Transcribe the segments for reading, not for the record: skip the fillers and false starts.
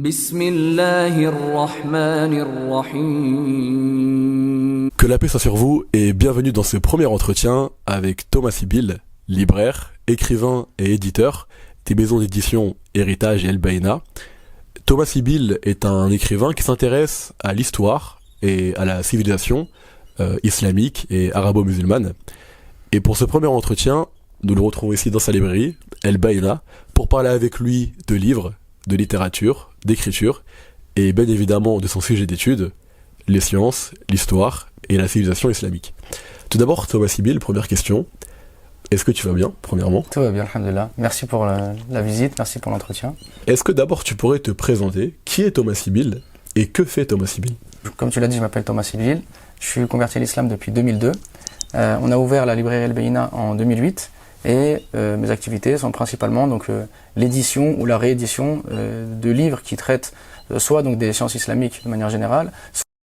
Bismillahirrahmanirrahim. Que la paix soit sur vous et bienvenue dans ce premier entretien avec Thomas Sibyl, libraire, écrivain et éditeur des maisons d'édition Héritage et El Baïna. Thomas Sibyl est un écrivain qui s'intéresse à l'histoire et à la civilisation islamique et arabo-musulmane. Et pour ce premier entretien, nous le retrouvons ici dans sa librairie, El Baïna, pour parler avec lui de livres, de littérature, d'écriture, et bien évidemment de son sujet d'étude, les sciences, l'histoire et la civilisation islamique. Tout d'abord, Thomas Sibyl, première question. Est-ce que tu vas bien, premièrement? Tout va bien, alhamdoulilah. Merci pour la visite, merci pour l'entretien. Est-ce que d'abord tu pourrais te présenter? Qui est Thomas Sibyl et que fait Thomas Sibyl? Comme tu l'as dit, je m'appelle Thomas Sibyl. Je suis converti à l'islam depuis 2002. On a ouvert la librairie El Baïna en 2008 et mes activités sont principalement donc l'édition ou la réédition de livres qui traitent soit donc des sciences islamiques de manière générale,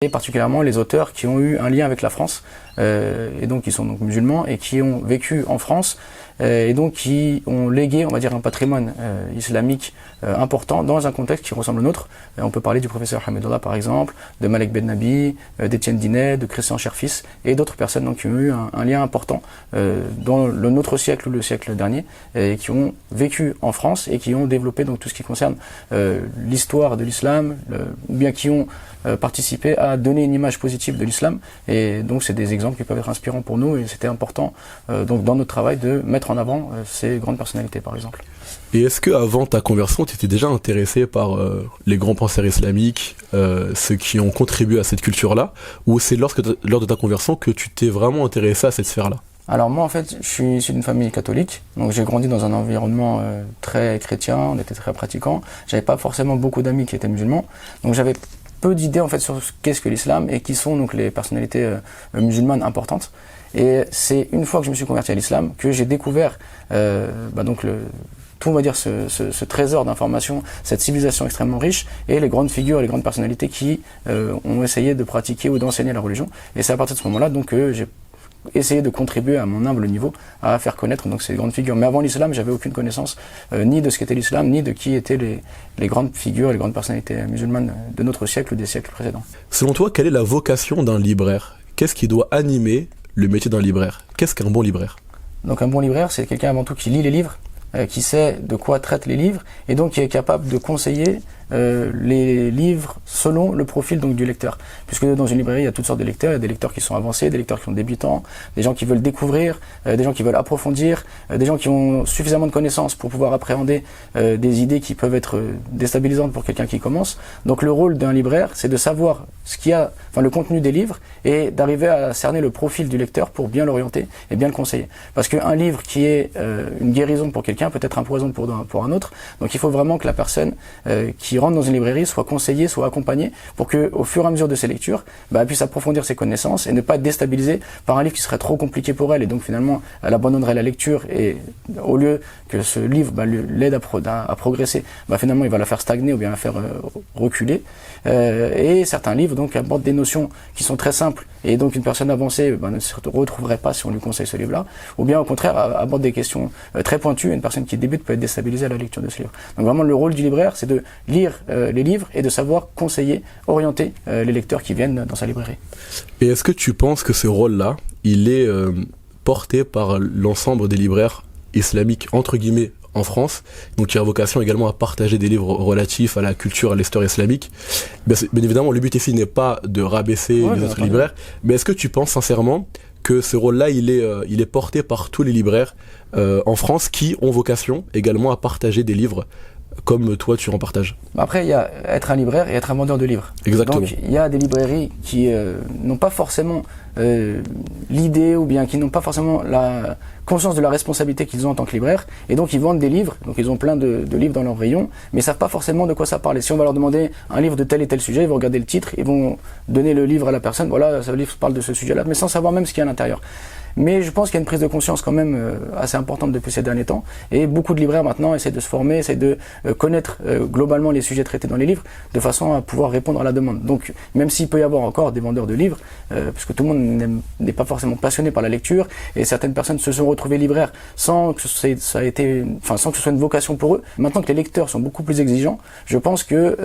et particulièrement les auteurs qui ont eu un lien avec la France et donc qui sont donc musulmans et qui ont vécu en France et donc qui ont légué, on va dire, un patrimoine islamique important dans un contexte qui ressemble au nôtre. On peut parler du professeur Hamidullah par exemple, de Malek Ben Nabi, d'Étienne Dinet, de Christian Cherfis et d'autres personnes donc, qui ont eu un lien important dans notre siècle ou le siècle dernier et qui ont vécu en France et qui ont développé donc tout ce qui concerne l'histoire de l'islam ou bien qui ont participé à donner une image positive de l'islam. Et donc c'est des exemples qui peuvent être inspirants pour nous et c'était important donc dans notre travail de mettre en avant ces grandes personnalités par exemple. Et est-ce que avant ta conversion, tu étais déjà intéressé par les grands penseurs islamiques, ceux qui ont contribué à cette culture-là, ou c'est lors de ta conversion que tu t'es vraiment intéressé à cette sphère-là? Alors moi en fait, je suis issu d'une famille catholique, donc j'ai grandi dans un environnement très chrétien, on était très pratiquants. J'avais pas forcément beaucoup d'amis qui étaient musulmans, donc j'avais peu d'idées en fait sur qu'est-ce que l'islam et qui sont donc les personnalités musulmanes importantes. Et c'est une fois que je me suis converti à l'islam que j'ai découvert donc tout, on va dire, ce trésor d'informations, cette civilisation extrêmement riche et les grandes figures, les grandes personnalités qui ont essayé de pratiquer ou d'enseigner la religion. Et c'est à partir de ce moment-là donc que j'ai essayé de contribuer à mon humble niveau à faire connaître donc ces grandes figures. Mais avant l'islam, j'avais aucune connaissance ni de ce qu'était l'islam, ni de qui étaient les grandes figures, les grandes personnalités musulmanes de notre siècle ou des siècles précédents. Selon toi, quelle est la vocation d'un libraire? Qu'est-ce qui doit animer le métier d'un libraire? Qu'est-ce qu'un bon libraire? Donc un bon libraire, c'est quelqu'un avant tout qui lit les livres, qui sait de quoi traitent les livres et donc qui est capable de conseiller les livres selon le profil donc du lecteur, puisque dans une librairie il y a toutes sortes de lecteurs, il y a des lecteurs qui sont avancés, des lecteurs qui sont débutants, des gens qui veulent découvrir, des gens qui veulent approfondir, des gens qui ont suffisamment de connaissances pour pouvoir appréhender des idées qui peuvent être déstabilisantes pour quelqu'un qui commence. Donc le rôle d'un libraire, c'est de savoir ce qu'il y a, enfin le contenu des livres et d'arriver à cerner le profil du lecteur pour bien l'orienter et bien le conseiller. Parce qu'un livre qui est une guérison pour quelqu'un peut être un poison pour un autre. Donc il faut vraiment que la personne qui rentre dans une librairie soit conseillée, soit accompagnée pour que, au fur et à mesure de ses lectures, elle puisse approfondir ses connaissances et ne pas être déstabilisée par un livre qui serait trop compliqué pour elle et donc finalement elle abandonnerait la lecture et au lieu que ce livre l'aide à progresser, finalement il va la faire stagner ou bien la faire reculer. Et certains livres donc abordent des notions qui sont très simples et donc une personne avancée ne se retrouverait pas si on lui conseille ce livre-là, ou bien au contraire aborde des questions très pointues. Une personne qui débute peut être déstabilisée à la lecture de ce livre. Donc vraiment le rôle du libraire, c'est de lire les livres et de savoir conseiller, orienter les lecteurs qui viennent dans sa librairie. Et est-ce que tu penses que ce rôle-là, il est porté par l'ensemble des libraires islamiques, entre guillemets, en France, donc qui a vocation également à partager des livres relatifs à la culture, à l'histoire islamique? Bien évidemment, le but ici n'est pas de rabaisser les autres libraires, mais est-ce que tu penses sincèrement que ce rôle-là, il est porté par tous les libraires en France qui ont vocation également à partager des livres comme toi tu en partages? Après, il y a être un libraire et être un vendeur de livres. Exactement. Donc il y a des librairies qui n'ont pas forcément l'idée ou bien qui n'ont pas forcément la conscience de la responsabilité qu'ils ont en tant que libraire et donc ils vendent des livres, donc ils ont plein de livres dans leur rayon mais ils savent pas forcément de quoi ça parle. Et si on va leur demander un livre de tel et tel sujet, ils vont regarder le titre, ils vont donner le livre à la personne, voilà, ce livre parle de ce sujet-là, mais sans savoir même ce qu'il y a à l'intérieur. Mais je pense qu'il y a une prise de conscience quand même assez importante depuis ces derniers temps. Et beaucoup de libraires maintenant essaient de se former, essaient de connaître globalement les sujets traités dans les livres, de façon à pouvoir répondre à la demande. Donc même s'il peut y avoir encore des vendeurs de livres, parce que tout le monde n'est pas forcément passionné par la lecture, et certaines personnes se sont retrouvées retrouver libraires sans que ça ait été, sans que ce soit une vocation pour eux. Maintenant que les lecteurs sont beaucoup plus exigeants, je pense que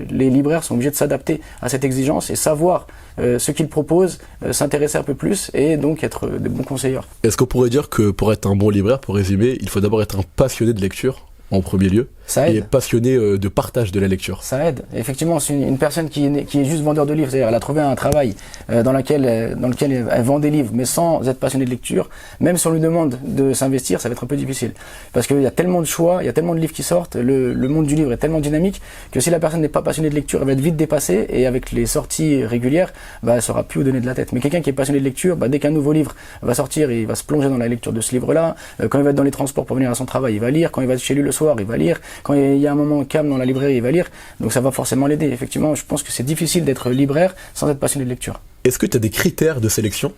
les libraires sont obligés de s'adapter à cette exigence et savoir ce qu'ils proposent, s'intéresser un peu plus et donc être de bons conseillers. Est-ce qu'on pourrait dire que pour être un bon libraire, pour résumer, il faut d'abord être un passionné de lecture en premier lieu, ça aide. Et passionné de partage de la lecture? Ça aide. Effectivement, c'est une personne qui est juste vendeur de livres, c'est-à-dire elle a trouvé un travail dans lequel elle vend des livres, mais sans être passionnée de lecture, même si on lui demande de s'investir, ça va être un peu difficile. Parce qu'il y a tellement de choix, il y a tellement de livres qui sortent, le monde du livre est tellement dynamique que si la personne n'est pas passionnée de lecture, elle va être vite dépassée et avec les sorties régulières, elle ne saura plus où donner de la tête. Mais quelqu'un qui est passionné de lecture, dès qu'un nouveau livre va sortir, il va se plonger dans la lecture de ce livre-là. Quand il va être dans les transports pour venir à son travail, il va lire. Quand il va être chez lui le soir, il va lire. Quand il y a un moment calme dans la librairie, il va lire. Donc ça va forcément l'aider. Effectivement, je pense que c'est difficile d'être libraire sans être passionné de lecture. Est-ce que tu as des critères de sélection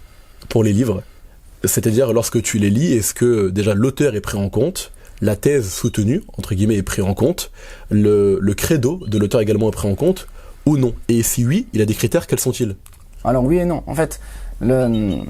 pour les livres? C'est-à-dire, lorsque tu les lis, est-ce que déjà l'auteur est pris en compte, la thèse soutenue, entre guillemets, est pris en compte, le credo de l'auteur également est pris en compte, ou non? Et si oui, il a des critères, quels sont-ils? Alors oui et non. En fait, il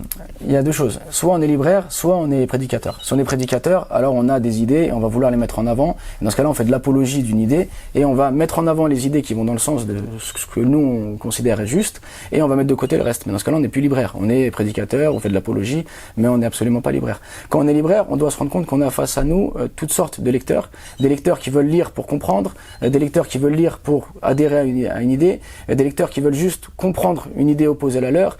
y a deux choses. Soit on est libraire, soit on est prédicateur. Si on est prédicateur, alors on a des idées et on va vouloir les mettre en avant. Et dans ce cas-là, on fait de l'apologie d'une idée et on va mettre en avant les idées qui vont dans le sens de ce que nous on considère est juste et on va mettre de côté le reste. Mais dans ce cas-là, on n'est plus libraire. On est prédicateur, on fait de l'apologie, mais on n'est absolument pas libraire. Quand on est libraire, on doit se rendre compte qu'on a face à nous toutes sortes de lecteurs. Des lecteurs qui veulent lire pour comprendre, des lecteurs qui veulent lire pour adhérer à une idée, des lecteurs qui veulent juste comprendre une idée opposée à la leur,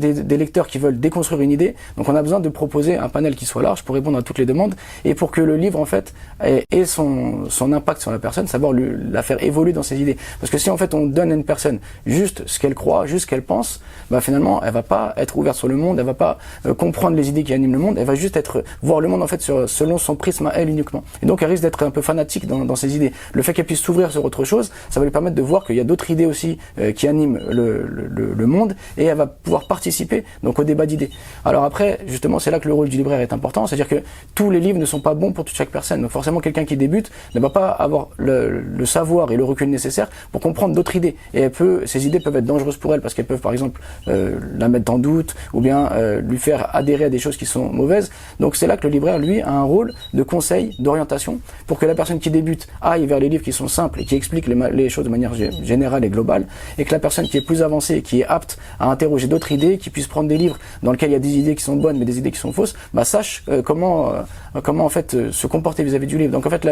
des lecteurs qui veulent déconstruire une idée. Donc on a besoin de proposer un panel qui soit large pour répondre à toutes les demandes et pour que le livre en fait ait son impact sur la personne, savoir la faire évoluer dans ses idées. Parce que si en fait on donne à une personne juste ce qu'elle croit, juste ce qu'elle pense, finalement elle va pas être ouverte sur le monde, elle va pas comprendre les idées qui animent le monde, elle va juste voir le monde en fait selon son prisme à elle uniquement. Et donc elle risque d'être un peu fanatique dans ses idées. Le fait qu'elle puisse s'ouvrir sur autre chose, ça va lui permettre de voir qu'il y a d'autres idées aussi qui animent le monde et elle va pouvoir participer donc au débat d'idées. Alors après, justement, c'est là que le rôle du libraire est important, c'est-à-dire que tous les livres ne sont pas bons pour toute chaque personne. Donc forcément, quelqu'un qui débute ne va pas avoir le savoir et le recul nécessaire pour comprendre d'autres idées. Et ces idées peuvent être dangereuses pour elle parce qu'elles peuvent, par exemple, la mettre en doute ou bien lui faire adhérer à des choses qui sont mauvaises. Donc c'est là que le libraire, lui, a un rôle de conseil, d'orientation pour que la personne qui débute aille vers les livres qui sont simples et qui expliquent les choses de manière générale et globale et que la personne qui est plus avancée, qui est apte à interroger d'autres idées, qui puisse prendre des livres dans lesquels il y a des idées qui sont bonnes mais des idées qui sont fausses, sache comment en fait se comporter vis-à-vis du livre. Donc en fait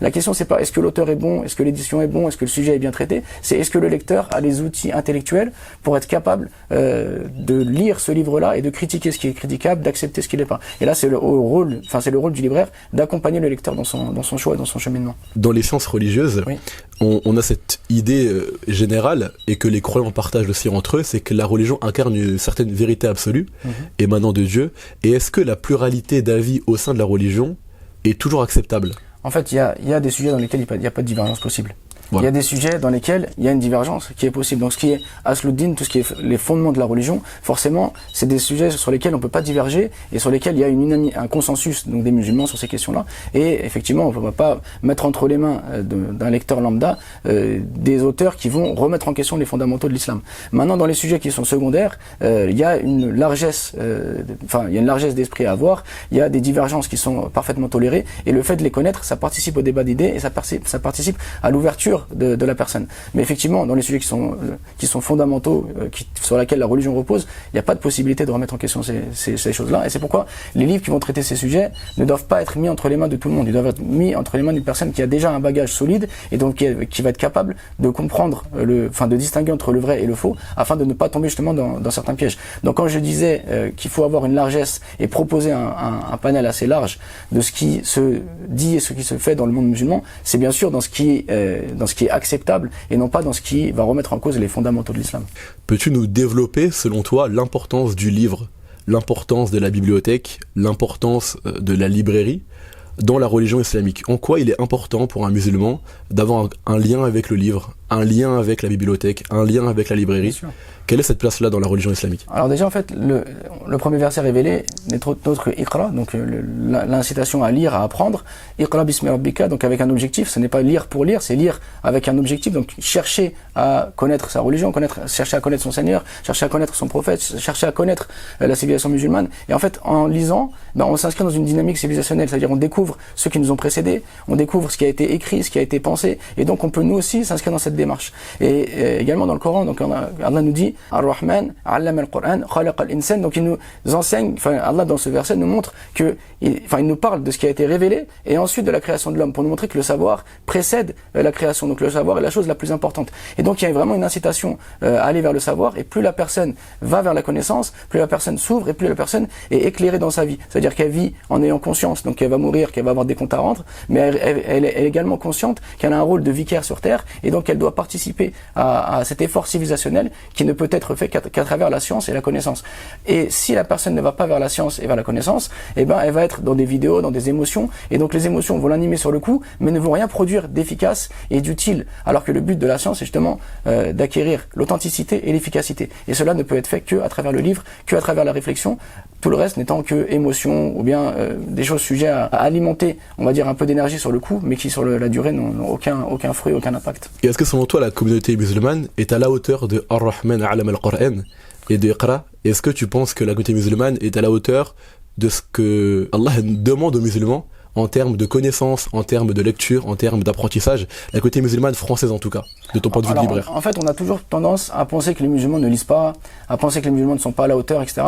la question c'est pas est-ce que l'auteur est bon, est-ce que l'édition est bon, est-ce que le sujet est bien traité, c'est est-ce que le lecteur a les outils intellectuels pour être capable de lire ce livre-là et de critiquer ce qui est critiquable, d'accepter ce qui l'est pas. Et là c'est le rôle du libraire d'accompagner le lecteur dans son choix et dans son cheminement. Dans les sciences religieuses, oui. On a cette idée générale et que les croyants partagent aussi entre eux, c'est que la religion incarne une certaine vérité absolue émanant de Dieu. Et est-ce que la pluralité d'avis au sein de la religion est toujours acceptable? En fait, il y a des sujets dans lesquels il n'y a pas de divergence possible. Voilà. Il y a des sujets dans lesquels il y a une divergence qui est possible. Donc ce qui est Asluddin, tout ce qui est les fondements de la religion, forcément, c'est des sujets sur lesquels on peut pas diverger et sur lesquels il y a un consensus donc des musulmans sur ces questions-là. Et effectivement, on ne va pas mettre entre les mains d'un lecteur lambda des auteurs qui vont remettre en question les fondamentaux de l'islam. Maintenant, dans les sujets qui sont secondaires, il y a une largesse, il y a une largesse d'esprit à avoir. Il y a des divergences qui sont parfaitement tolérées et le fait de les connaître, ça participe au débat d'idées et ça participe à l'ouverture de la personne. Mais effectivement, dans les sujets qui sont fondamentaux, sur lesquels la religion repose, il n'y a pas de possibilité de remettre en question ces choses-là. Et c'est pourquoi les livres qui vont traiter ces sujets ne doivent pas être mis entre les mains de tout le monde. Ils doivent être mis entre les mains d'une personne qui a déjà un bagage solide et donc qui va être capable de comprendre, de distinguer entre le vrai et le faux, afin de ne pas tomber justement dans certains pièges. Donc quand je disais qu'il faut avoir une largesse et proposer un panel assez large de ce qui se dit et ce qui se fait dans le monde musulman, c'est bien sûr dans ce qui est acceptable et non pas dans ce qui va remettre en cause les fondamentaux de l'islam. Peux-tu nous développer, selon toi, l'importance du livre, l'importance de la bibliothèque, l'importance de la librairie dans la religion islamique? En quoi il est important pour un musulman d'avoir un lien avec le livre, un lien avec la bibliothèque, un lien avec la librairie? Quelle est cette place-là dans la religion islamique? Alors déjà, en fait, le premier verset révélé n'est autre que Iqra, donc l'incitation à lire, à apprendre. Iqra bismi rabbika, donc avec un objectif. Ce n'est pas lire pour lire, c'est lire avec un objectif. Donc chercher à connaître sa religion, chercher à connaître son Seigneur, chercher à connaître son prophète, chercher à connaître la civilisation musulmane. Et en fait, en lisant, on s'inscrit dans une dynamique civilisationnelle, c'est-à-dire on découvre ceux qui nous ont précédés, on découvre ce qui a été écrit, ce qui a été pensé, et donc on peut nous aussi s'inscrire dans cette démarche. Et également dans le Coran, donc Allah nous dit Ar-Rahman, allama al-Qur'an, khalaqa al-insan, donc il nous enseigne, Allah dans ce verset nous montre que, il nous parle de ce qui a été révélé, et ensuite de la création de l'homme, pour nous montrer que le savoir précède la création, donc le savoir est la chose la plus importante. Et donc il y a vraiment une incitation à aller vers le savoir, et plus la personne va vers la connaissance, plus la personne s'ouvre, et plus la personne est éclairée dans sa vie. C'est-à-dire qu'elle vit en ayant conscience, donc qu'elle va mourir, qu'elle va avoir des comptes à rendre, mais elle est également consciente qu'elle a un rôle de vicaire sur terre, et donc elle doit participer à cet effort civilisationnel qui ne peut être fait qu'à travers la science et la connaissance. Et si la personne ne va pas vers la science et vers la connaissance, eh ben elle va être dans des vidéos, dans des émotions, et donc les émotions vont l'animer sur le coup, mais ne vont rien produire d'efficace et d'utile, alors que le but de la science est justement d'acquérir l'authenticité et l'efficacité. Et cela ne peut être fait que à travers le livre, que à travers la réflexion, tout le reste n'étant que émotion ou bien des choses sujets à alimenter, on va dire, un peu d'énergie sur le coup, mais qui sur la durée n'ont aucun fruit, aucun impact. Et est-ce que selon toi la communauté musulmane est à la hauteur de Ar-Rahman allama al-Qur'an et de Iqra? Est-ce que tu penses que la communauté musulmane est à la hauteur de ce que Allah demande aux musulmans en termes de connaissances, en termes de lecture, en termes d'apprentissage, la communauté musulmane française en tout cas, de ton point de vue de libraire? En fait, on a toujours tendance à penser que les musulmans ne lisent pas, à penser que les musulmans ne sont pas à la hauteur, etc.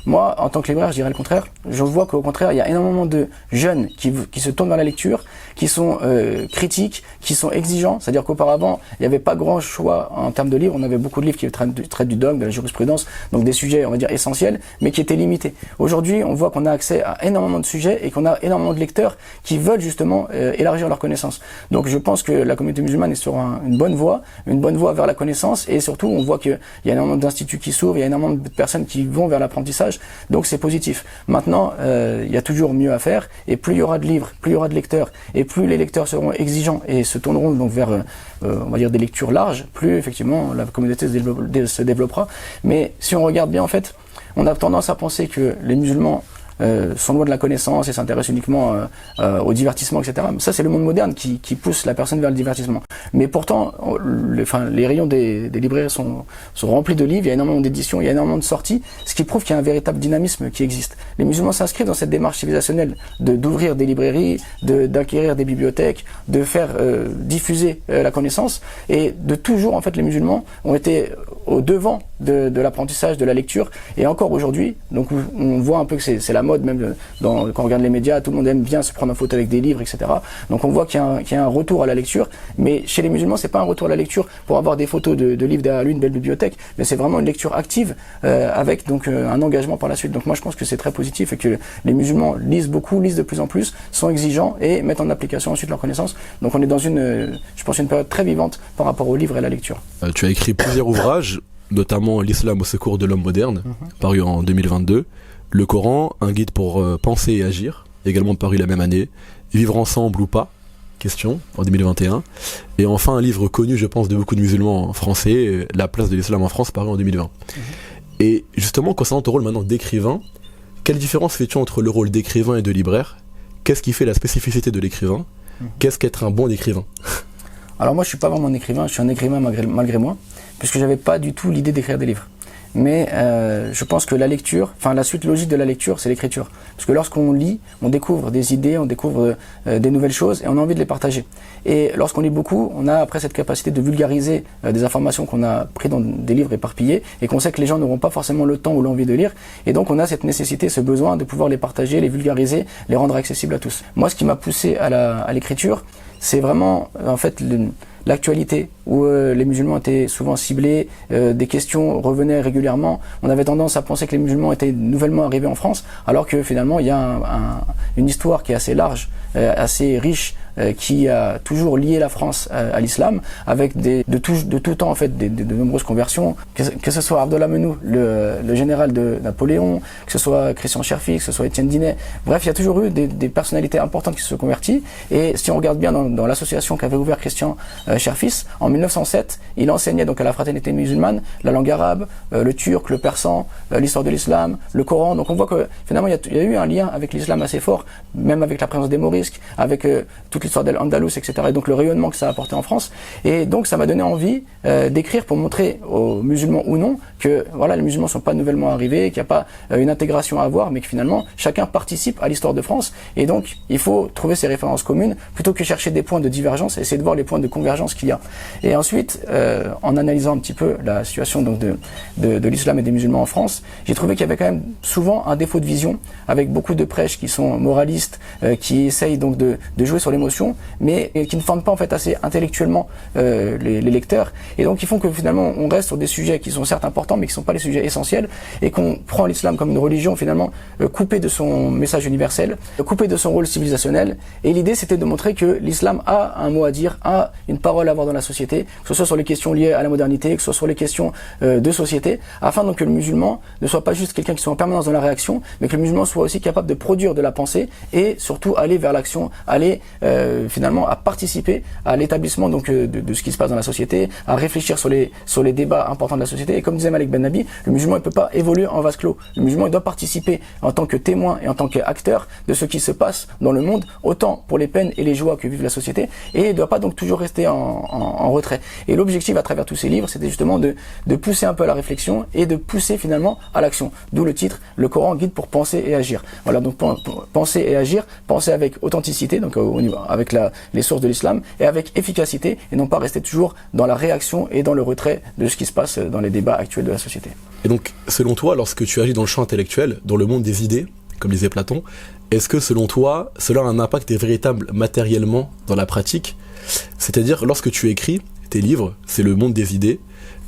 Moi, en tant que libraire, je dirais le contraire. Je vois qu'au contraire, il y a énormément de jeunes qui se tournent vers la lecture, qui sont critiques, qui sont exigeants. C'est-à-dire qu'auparavant, il n'y avait pas grand choix en termes de livres. On avait beaucoup de livres qui traitent du dogme, de la jurisprudence, donc des sujets, on va dire, essentiels, mais qui étaient limités. Aujourd'hui, on voit qu'on a accès à énormément de sujets et qu'on a énormément de lecteurs qui veulent justement élargir leurs connaissances. Donc je pense que la communauté musulmane est sur une bonne voie vers la connaissance, et surtout on voit qu'il y a énormément d'instituts qui s'ouvrent, il y a énormément de personnes qui vont vers l'apprentissage, donc c'est positif. Maintenant, il y a toujours mieux à faire, et plus il y aura de livres, plus il y aura de lecteurs, et plus les lecteurs seront exigeants et se tourneront donc vers, on va dire, des lectures larges, plus effectivement la communauté se développera. Mais si on regarde bien, en fait, on a tendance à penser que les musulmans sont loin de la connaissance et s'intéressent uniquement au divertissement, etc. Ça, c'est le monde moderne qui pousse la personne vers le divertissement. Mais pourtant, les rayons des librairies sont remplis de livres, il y a énormément d'éditions, il y a énormément de sorties, ce qui prouve qu'il y a un véritable dynamisme qui existe. Les musulmans s'inscrivent dans cette démarche civilisationnelle d'ouvrir des librairies, d'acquérir des bibliothèques, de faire diffuser la connaissance, et de toujours, en fait, les musulmans ont été au devant de l'apprentissage, de la lecture, et encore aujourd'hui, donc on voit un peu que c'est la mode, même quand on regarde les médias, tout le monde aime bien se prendre en photo avec des livres, etc. Donc on voit qu'il y a un retour à la lecture, mais chez les musulmans, c'est pas un retour à la lecture pour avoir des photos de livres derrière lui, une belle bibliothèque, mais c'est vraiment une lecture active avec donc un engagement par la suite. Donc moi je pense que c'est très positif et que les musulmans lisent beaucoup, lisent de plus en plus, sont exigeants et mettent en application ensuite leurs connaissances. Donc on est dans je pense, une période très vivante par rapport aux livres et à la lecture. Tu as écrit plusieurs ouvrages, notamment L'Islam au secours de l'homme moderne, paru en 2022, Le Coran, un guide pour penser et agir, également paru la même année, Vivre ensemble ou pas, question, en 2021, et enfin un livre connu, je pense, de beaucoup de musulmans français, La place de l'islam en France, paru en 2020. Et justement, concernant ton rôle maintenant d'écrivain, quelle différence fais-tu entre le rôle d'écrivain et de libraire? Qu'est-ce qui fait la spécificité de l'écrivain? Qu'est-ce qu'être un bon écrivain? Alors moi je suis pas vraiment un écrivain, je suis un écrivain malgré moi, puisque j'avais pas du tout l'idée d'écrire des livres. Mais je pense que la suite logique de la lecture, c'est l'écriture. Parce que lorsqu'on lit, on découvre des idées, on découvre des nouvelles choses, et on a envie de les partager. Et lorsqu'on lit beaucoup, on a après cette capacité de vulgariser des informations qu'on a prises dans des livres éparpillés, et qu'on sait que les gens n'auront pas forcément le temps ou l'envie de lire. Et donc on a cette nécessité, ce besoin de pouvoir les partager, les vulgariser, les rendre accessibles à tous. Moi, ce qui m'a poussé à l'écriture, c'est vraiment, en fait, l'actualité, où les musulmans étaient souvent ciblés, des questions revenaient régulièrement. On avait tendance à penser que les musulmans étaient nouvellement arrivés en France, alors que finalement il y a une histoire qui est assez large, assez riche, qui a toujours lié la France à l'islam, avec de tout temps en fait de nombreuses conversions, que ce soit Abdallah Menou, le général de Napoléon, que ce soit Christian Cherfi, que ce soit Étienne Dinet. Bref, il y a toujours eu des personnalités importantes qui se sont converties. Et si on regarde bien dans l'association qu'avait ouvert Christian Cherfis, en 1907, il enseignait donc à la fraternité musulmane la langue arabe, le turc, le persan, l'histoire de l'islam, le Coran. Donc on voit que finalement il y a eu un lien avec l'islam assez fort, même avec la présence des morisques, avec tout toute l'histoire d'Al-Andalus, etc. Et donc le rayonnement que ça a apporté en France. Et donc ça m'a donné envie d'écrire pour montrer aux musulmans ou non que voilà, les musulmans sont pas nouvellement arrivés, qu'il n'y a pas une intégration à avoir, mais que finalement chacun participe à l'histoire de France. Et donc il faut trouver ces références communes plutôt que chercher des points de divergence, essayer de voir les points de convergence qu'il y a. Et ensuite, en analysant un petit peu la situation donc de l'islam et des musulmans en France, j'ai trouvé qu'il y avait quand même souvent un défaut de vision, avec beaucoup de prêches qui sont moralistes, qui essayent donc de jouer sur l'émotion, mais qui ne forment pas en fait assez intellectuellement les lecteurs, et donc ils font que finalement on reste sur des sujets qui sont certes importants, mais qui ne sont pas les sujets essentiels, et qu'on prend l'islam comme une religion finalement coupée de son message universel, coupée de son rôle civilisationnel. Et l'idée c'était de montrer que l'islam a un mot à dire, a une parole à avoir dans la société, que ce soit sur les questions liées à la modernité, que ce soit sur les questions de société, afin donc que le musulman ne soit pas juste quelqu'un qui soit en permanence dans la réaction, mais que le musulman soit aussi capable de produire de la pensée et surtout aller vers l'action, aller finalement à participer à l'établissement donc de ce qui se passe dans la société, à réfléchir sur les débats importants de la société. Et comme disait Malik Ben Nabi, le musulman ne peut pas évoluer en vase clos. Le musulman il doit participer en tant que témoin et en tant qu'acteur de ce qui se passe dans le monde, autant pour les peines et les joies que vive la société, et il ne doit pas donc toujours rester en retrait. Et l'objectif à travers tous ces livres, c'était justement de pousser un peu à la réflexion et de pousser finalement à l'action. D'où le titre, le Coran guide pour penser et agir. Voilà, donc pour penser et agir, penser avec authenticité, donc avec les sources de l'islam, et avec efficacité, et non pas rester toujours dans la réaction et dans le retrait de ce qui se passe dans les débats actuels de la société. Et donc, selon toi, lorsque tu agis dans le champ intellectuel, dans le monde des idées, comme disait Platon, est-ce que selon toi, cela a un impact véritable matériellement dans la pratique ? C'est-à-dire, lorsque tu écris tes livres, c'est le monde des idées,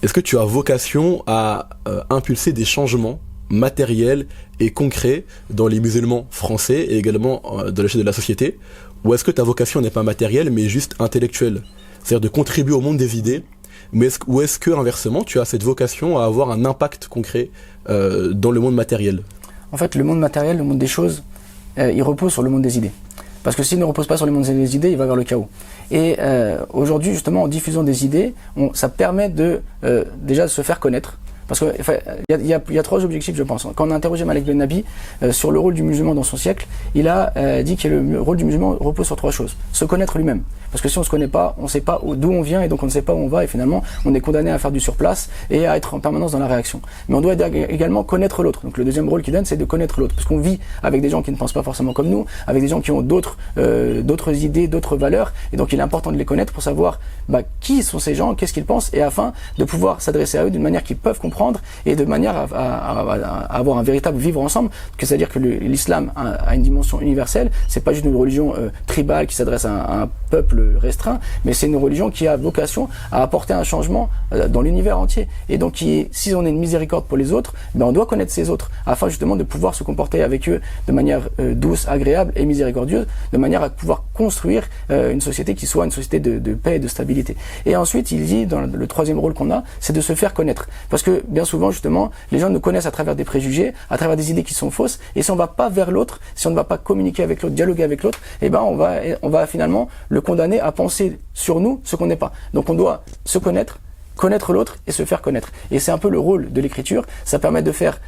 est-ce que tu as vocation à impulser des changements matériels et concrets dans les musulmans français et également dans l'échelle de la société, ou est-ce que ta vocation n'est pas matérielle mais juste intellectuelle, c'est-à-dire de contribuer au monde des idées, mais ou est-ce que inversement tu as cette vocation à avoir un impact concret dans le monde matériel ? En fait, le monde matériel, le monde des choses, il repose sur le monde des idées. Parce que s'il ne repose pas sur le monde des idées, il va vers le chaos. Et aujourd'hui, justement, en diffusant des idées, ça permet déjà de se faire connaître. Parce qu'il y a trois objectifs, je pense. Quand on a interrogé Malik Ben Nabi sur le rôle du musulman dans son siècle, il a dit que le rôle du musulman repose sur trois choses. Se connaître lui-même. Parce que si on ne se connaît pas, on ne sait pas d'où on vient et donc on ne sait pas où on va, et finalement on est condamné à faire du surplace et à être en permanence dans la réaction. Mais on doit également connaître l'autre. Donc le deuxième rôle qu'il donne, c'est de connaître l'autre. Parce qu'on vit avec des gens qui ne pensent pas forcément comme nous, avec des gens qui ont d'autres idées, d'autres valeurs, et donc il est important de les connaître pour savoir qui sont ces gens, qu'est-ce qu'ils pensent, et afin de pouvoir s'adresser à eux d'une manière qu'ils peuvent comprendre et de manière à avoir un véritable vivre ensemble. C'est-à-dire que l'islam a une dimension universelle, c'est pas juste une religion tribale qui s'adresse à un peuple restreint, mais c'est une religion qui a vocation à apporter un changement dans l'univers entier. Et donc si on est une miséricorde pour les autres, on doit connaître ces autres, afin justement de pouvoir se comporter avec eux de manière douce, agréable et miséricordieuse, de manière à pouvoir construire une société qui soit une société de paix et de stabilité. Et ensuite, il dit, dans le troisième rôle qu'on a, c'est de se faire connaître. Parce que bien souvent, justement, les gens nous connaissent à travers des préjugés, à travers des idées qui sont fausses, et si on ne va pas vers l'autre, si on ne va pas communiquer avec l'autre, dialoguer avec l'autre, on va finalement le condamner à penser sur nous ce qu'on n'est pas. Donc on doit se connaître l'autre et se faire connaître. Et c'est un peu le rôle de l'écriture. Ça permet de faire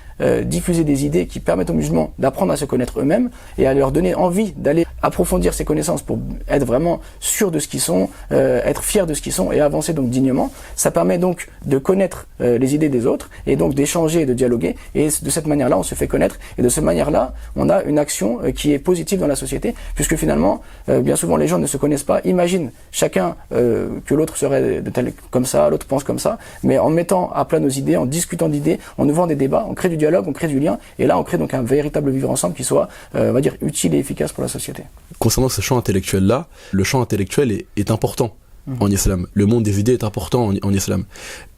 diffuser des idées qui permettent aux musulmans d'apprendre à se connaître eux-mêmes et à leur donner envie d'aller approfondir ces connaissances pour être vraiment sûrs de ce qu'ils sont, être fiers de ce qu'ils sont et avancer donc dignement. Ça permet donc de connaître les idées des autres et donc d'échanger et de dialoguer. Et de cette manière-là, on se fait connaître. Et de cette manière-là, on a une action qui est positive dans la société, puisque finalement, bien souvent, les gens ne se connaissent pas, imaginent chacun que l'autre serait comme ça, l'autre pense comme ça, mais en mettant à plat nos idées, en discutant d'idées, en ouvrant des débats, on crée du dialogue, on crée du lien, et là on crée donc un véritable vivre ensemble qui soit, on va dire, utile et efficace pour la société. Concernant ce champ intellectuel-là, le champ intellectuel est important en islam. Le monde des idées est important en islam.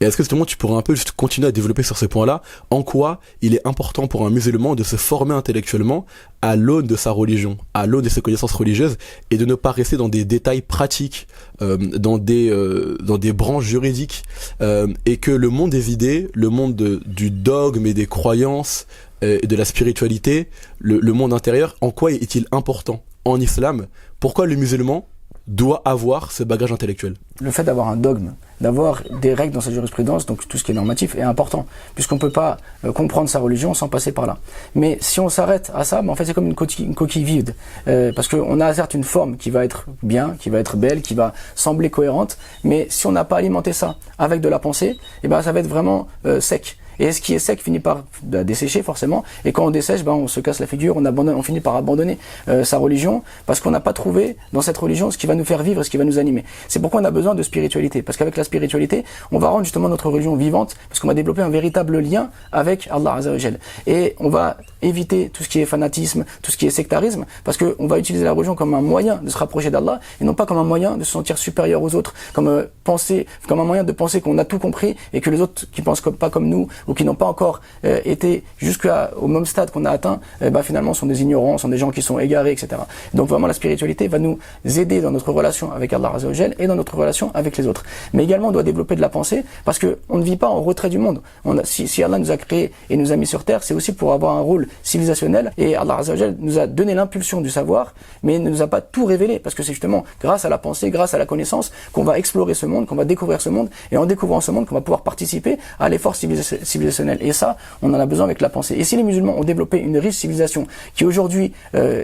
Et est-ce que justement tu pourrais un peu juste continuer à développer sur ce point-là, en quoi il est important pour un musulman de se former intellectuellement à l'aune de sa religion, à l'aune de ses connaissances religieuses, et de ne pas rester dans des détails pratiques, dans des branches juridiques, et que le monde des idées, le monde du dogme et des croyances et de la spiritualité, le monde intérieur, en quoi est-il important en islam? Pourquoi le musulman doit avoir ce bagage intellectuel? Le fait d'avoir un dogme, d'avoir des règles dans sa jurisprudence, donc tout ce qui est normatif, est important, puisqu'on ne peut pas comprendre sa religion sans passer par là. Mais si on s'arrête à ça, en fait c'est comme une coquille vide, parce qu'on a certes une forme qui va être bien, qui va être belle, qui va sembler cohérente, mais si on n'a pas alimenté ça avec de la pensée, eh ben ça va être vraiment sec. Et ce qui est sec finit par dessécher forcément, et quand on dessèche, on se casse la figure, on finit par abandonner sa religion, parce qu'on n'a pas trouvé dans cette religion ce qui va nous faire vivre et ce qui va nous animer. C'est pourquoi on a besoin de spiritualité, parce qu'avec la spiritualité, on va rendre justement notre religion vivante, parce qu'on va développer un véritable lien avec Allah Azza wa Jal. Et on va éviter tout ce qui est fanatisme, tout ce qui est sectarisme, parce qu'on va utiliser la religion comme un moyen de se rapprocher d'Allah, et non pas comme un moyen de se sentir supérieur aux autres, comme un moyen de penser qu'on a tout compris, et que les autres qui pensent pas comme nous, ou qui n'ont pas encore été jusqu'au même stade qu'on a atteint, finalement sont des ignorants, sont des gens qui sont égarés, etc. Donc vraiment la spiritualité va nous aider dans notre relation avec Allah Azza wa Jal et dans notre relation avec les autres. Mais également on doit développer de la pensée, parce que on ne vit pas en retrait du monde. Si Allah nous a créés et nous a mis sur terre, c'est aussi pour avoir un rôle civilisationnel, et Allah Azza wa Jal nous a donné l'impulsion du savoir, mais il ne nous a pas tout révélé, parce que c'est justement grâce à la pensée, grâce à la connaissance qu'on va explorer ce monde, qu'on va découvrir ce monde, et en découvrant ce monde qu'on va pouvoir participer à l'effort civilisationnel. Et ça, on en a besoin avec la pensée. Et si les musulmans ont développé une riche civilisation qui aujourd'hui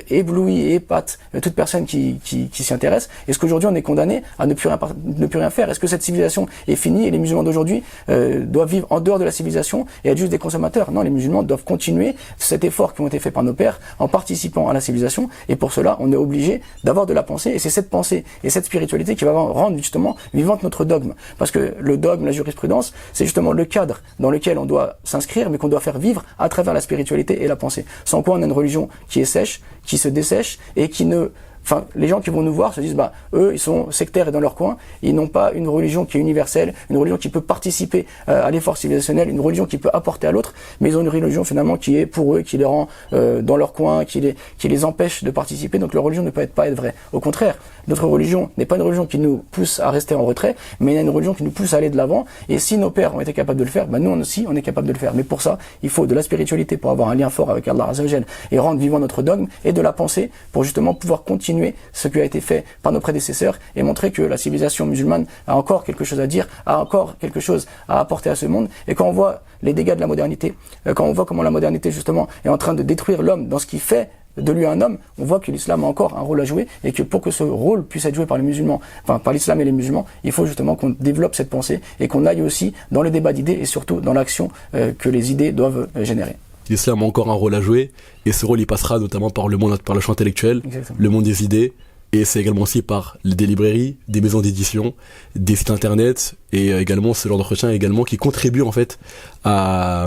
éblouit et épate toute personne qui s'y intéresse, est-ce qu'aujourd'hui on est condamné à ne plus rien faire? Est-ce que cette civilisation est finie et les musulmans d'aujourd'hui doivent vivre en dehors de la civilisation et être juste des consommateurs? Non, les musulmans doivent continuer cet effort qui ont été faits par nos pères en participant à la civilisation, et pour cela on est obligé d'avoir de la pensée, et c'est cette pensée et cette spiritualité qui va rendre justement vivante notre dogme, parce que le dogme, la jurisprudence, c'est justement le cadre dans lequel on doit s'inscrire, mais qu'on doit faire vivre à travers la spiritualité et la pensée. Sans quoi on a une religion qui est sèche, qui se dessèche, et qui ne... Enfin, les gens qui vont nous voir se disent, eux, ils sont sectaires et dans leur coin, ils n'ont pas une religion qui est universelle, une religion qui peut participer à l'effort civilisationnel, une religion qui peut apporter à l'autre, mais ils ont une religion finalement qui est pour eux, qui les rend dans leur coin, qui les empêche de participer, donc leur religion ne peut pas être vraie. Au contraire, notre religion n'est pas une religion qui nous pousse à rester en retrait, mais une religion qui nous pousse à aller de l'avant, et si nos pères ont été capables de le faire, nous aussi, on est capable de le faire. Mais pour ça, il faut de la spiritualité pour avoir un lien fort avec Allah Azza wa Jal et rendre vivant notre dogme, et de la pensée pour justement pouvoir continuer ce qui a été fait par nos prédécesseurs et montrer que la civilisation musulmane a encore quelque chose à dire, a encore quelque chose à apporter à ce monde. Et quand on voit les dégâts de la modernité, quand on voit comment la modernité justement est en train de détruire l'homme dans ce qui fait de lui un homme, on voit que l'islam a encore un rôle à jouer, et que pour que ce rôle puisse être joué par les musulmans, par l'islam et les musulmans, il faut justement qu'on développe cette pensée et qu'on aille aussi dans le débat d'idées et surtout dans l'action que les idées doivent générer. L'islam a encore un rôle à jouer, et ce rôle il passera notamment par le champ intellectuel, exactement, le monde des idées, et c'est également aussi par des librairies, des maisons d'édition, des sites internet, et également ce genre d'entretien également qui contribue en fait à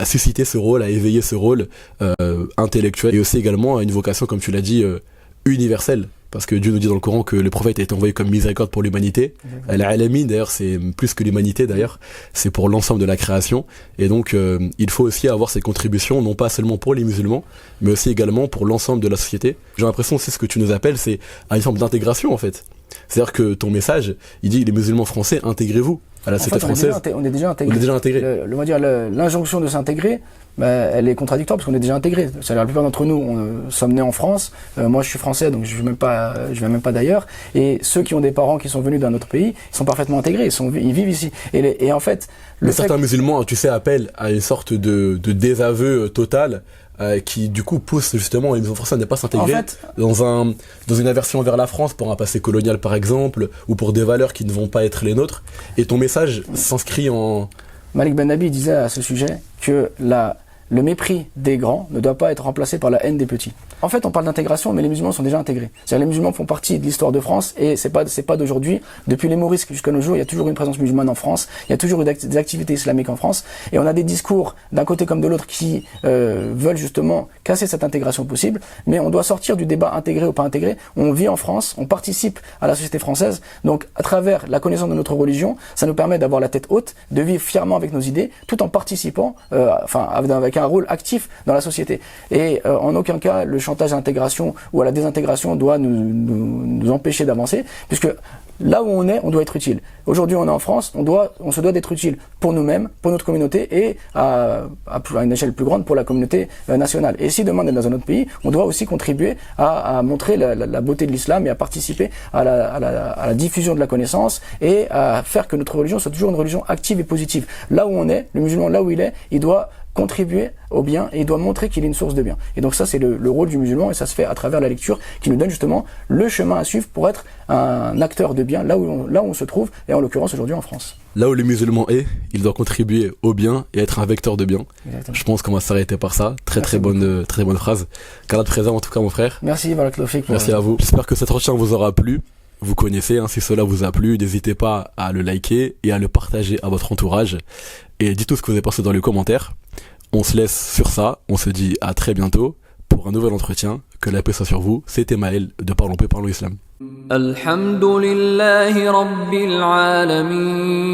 susciter ce rôle, à éveiller ce rôle intellectuel, et aussi également à une vocation, comme tu l'as dit, universelle. Parce que Dieu nous dit dans le Coran que le prophète a été envoyé comme miséricorde pour l'humanité. Al-Alamin, d'ailleurs, c'est plus que l'humanité, d'ailleurs. C'est pour l'ensemble de la création. Et donc, il faut aussi avoir ces contributions, non pas seulement pour les musulmans, mais aussi également pour l'ensemble de la société. J'ai l'impression que c'est ce que tu nous appelles, c'est une forme d'intégration, en fait. C'est-à-dire que ton message, il dit, les musulmans français, intégrez-vous à la société française. On est déjà intégré. On est déjà intégré. On va dire, l'injonction de s'intégrer, elle est contradictoire parce qu'on est déjà intégré. La plupart d'entre nous sommes nés en France. Moi, je suis français, donc je viens même pas d'ailleurs. Et ceux qui ont des parents qui sont venus d'un autre pays, ils sont parfaitement intégrés. Ils vivent ici. Et en fait, certains musulmans, tu sais, appellent à une sorte de désaveu total. Qui du coup pousse justement les Français à ne pas s'intégrer dans une aversion vers la France pour un passé colonial par exemple, ou pour des valeurs qui ne vont pas être les nôtres. Et ton message s'inscrit en... Malik Ben Nabi disait à ce sujet que le mépris des grands ne doit pas être remplacé par la haine des petits. En fait, on parle d'intégration, mais les musulmans sont déjà intégrés. C'est-à-dire les musulmans font partie de l'histoire de France, et c'est pas d'aujourd'hui. Depuis les Maurices jusqu'à nos jours, il y a toujours une présence musulmane en France, il y a toujours eu des activités islamiques en France, et on a des discours d'un côté comme de l'autre qui veulent justement casser cette intégration possible, mais on doit sortir du débat intégré ou pas intégré. On vit en France, on participe à la société française, donc à travers la connaissance de notre religion, ça nous permet d'avoir la tête haute, de vivre fièrement avec nos idées, tout en participant, avec un rôle actif dans la société. Et en aucun cas, le chantage à l'intégration ou à la désintégration doit nous empêcher d'avancer, puisque là où on est, on doit être utile. Aujourd'hui, on est en France, on se doit d'être utile pour nous-mêmes, pour notre communauté et à une échelle plus grande pour la communauté nationale. Et si demain on est dans un autre pays, on doit aussi contribuer à montrer la beauté de l'islam et à participer à la diffusion de la connaissance et à faire que notre religion soit toujours une religion active et positive. Là où on est, le musulman, là où il est, il doit contribuer au bien et il doit montrer qu'il est une source de bien. Et donc ça, c'est le rôle du musulman et ça se fait à travers la lecture qui nous donne justement le chemin à suivre pour être un acteur de bien là où on se trouve et en l'occurrence aujourd'hui en France. Là où le musulman est, il doit contribuer au bien et être un vecteur de bien. Exactement. Je pense qu'on va s'arrêter par ça. Très bonne phrase. Qu'Allah te préserve en tout cas mon frère. Merci, barakallahu fik. Merci à vous. J'espère que cet entretien vous aura plu. Vous connaissez, si cela vous a plu, n'hésitez pas à le liker et à le partager à votre entourage. Et dites tout ce que vous avez pensé dans les commentaires. On se laisse sur ça. On se dit à très bientôt pour un nouvel entretien. Que la paix soit sur vous. C'était Maël de Parlons Paix, Parlons Islam. Alhamdulillahi Rabbil Alamin.